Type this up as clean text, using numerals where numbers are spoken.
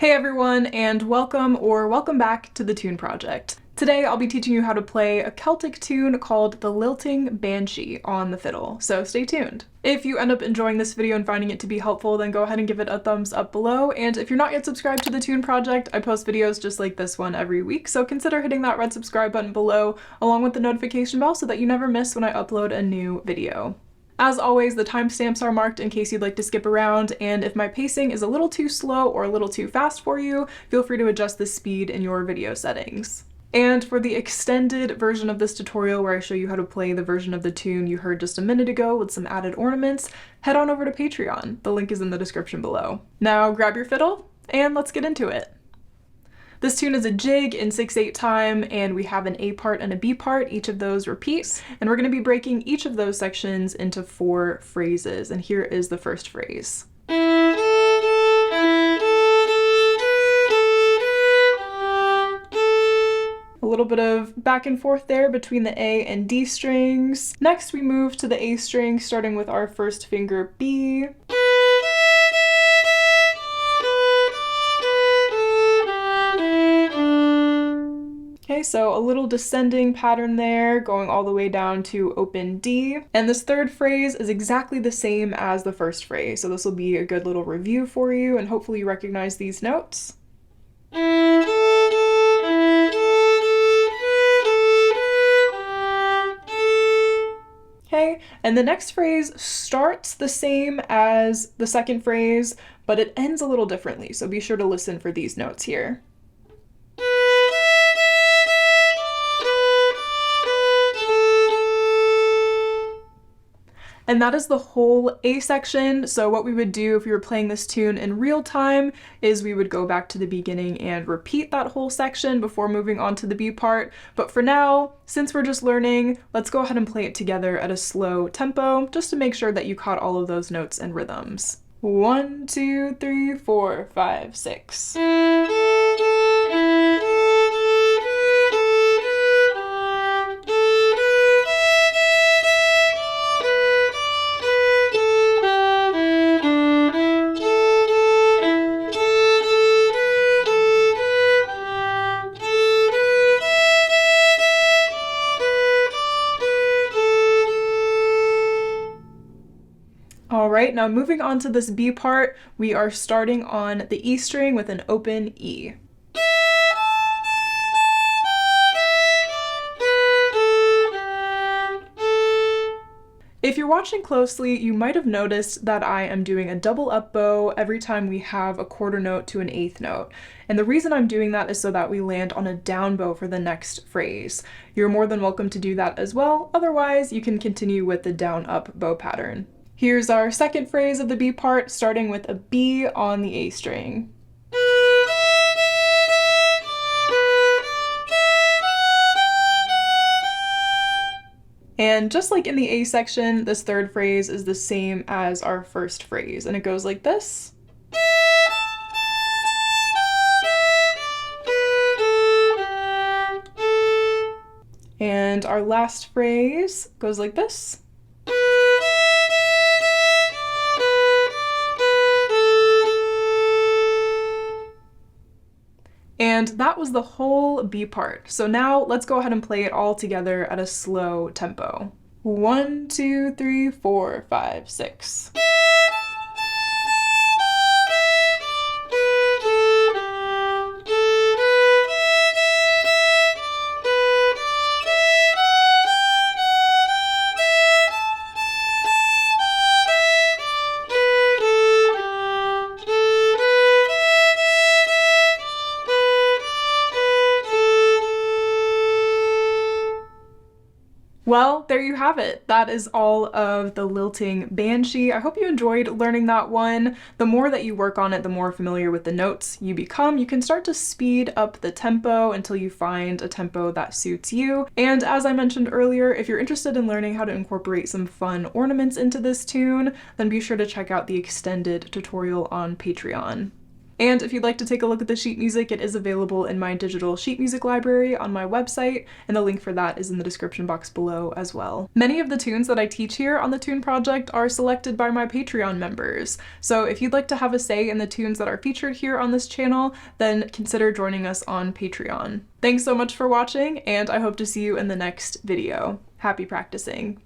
Hey everyone, and welcome back to the Tune Project. Today I'll be teaching you how to play a Celtic tune called the Lilting Banshee on the fiddle, so stay tuned. If you end up enjoying this video and finding it to be helpful, then go ahead and give it a thumbs up below, and if you're not yet subscribed to the Tune Project, I post videos just like this one every week, so consider hitting that red subscribe button below along with the notification bell so that you never miss when I upload a new video. As always, the timestamps are marked in case you'd like to skip around, and if my pacing is a little too slow or a little too fast for you, feel free to adjust the speed in your video settings. And for the extended version of this tutorial where I show you how to play the version of the tune you heard just a minute ago with some added ornaments, head on over to Patreon. The link is in the description below. Now grab your fiddle and let's get into it. This tune is a jig in 6/8 time, and we have an A part and a B part. Each of those repeats, and we're going to be breaking each of those sections into 4 phrases, and here is the first phrase. A little bit of back and forth there between the A and D strings. Next we move to the A string, starting with our first finger B. Okay, so a little descending pattern there, going all the way down to open D. And this third phrase is exactly the same as the first phrase, so this will be a good little review for you, and hopefully you recognize these notes. Okay, and the next phrase starts the same as the second phrase, but it ends a little differently, so be sure to listen for these notes here. And that is the whole A section. So what we would do if we were playing this tune in real time is we would go back to the beginning and repeat that whole section before moving on to the B part. But for now, since we're just learning, let's go ahead and play it together at a slow tempo, just to make sure that you caught all of those notes and rhythms. 1, 2, 3, 4, 5, 6. Alright, now moving on to this B part, we are starting on the E string with an open E. If you're watching closely, you might have noticed that I am doing a double up bow every time we have a quarter note to an eighth note. And the reason I'm doing that is so that we land on a down bow for the next phrase. You're more than welcome to do that as well, otherwise you can continue with the down up bow pattern. Here's our second phrase of the B part, starting with a B on the A string. And just like in the A section, this third phrase is the same as our first phrase, and it goes like this. And our last phrase goes like this. And that was the whole B part. So now let's go ahead and play it all together at a slow tempo. 1, 2, 3, 4, 5, 6. Well, there you have it. That is all of the Lilting Banshee. I hope you enjoyed learning that one. The more that you work on it, the more familiar with the notes you become. You can start to speed up the tempo until you find a tempo that suits you. And as I mentioned earlier, if you're interested in learning how to incorporate some fun ornaments into this tune, then be sure to check out the extended tutorial on Patreon. And if you'd like to take a look at the sheet music, it is available in my digital sheet music library on my website, and the link for that is in the description box below as well. Many of the tunes that I teach here on the Tune Project are selected by my Patreon members, so if you'd like to have a say in the tunes that are featured here on this channel, then consider joining us on Patreon. Thanks so much for watching, and I hope to see you in the next video. Happy practicing!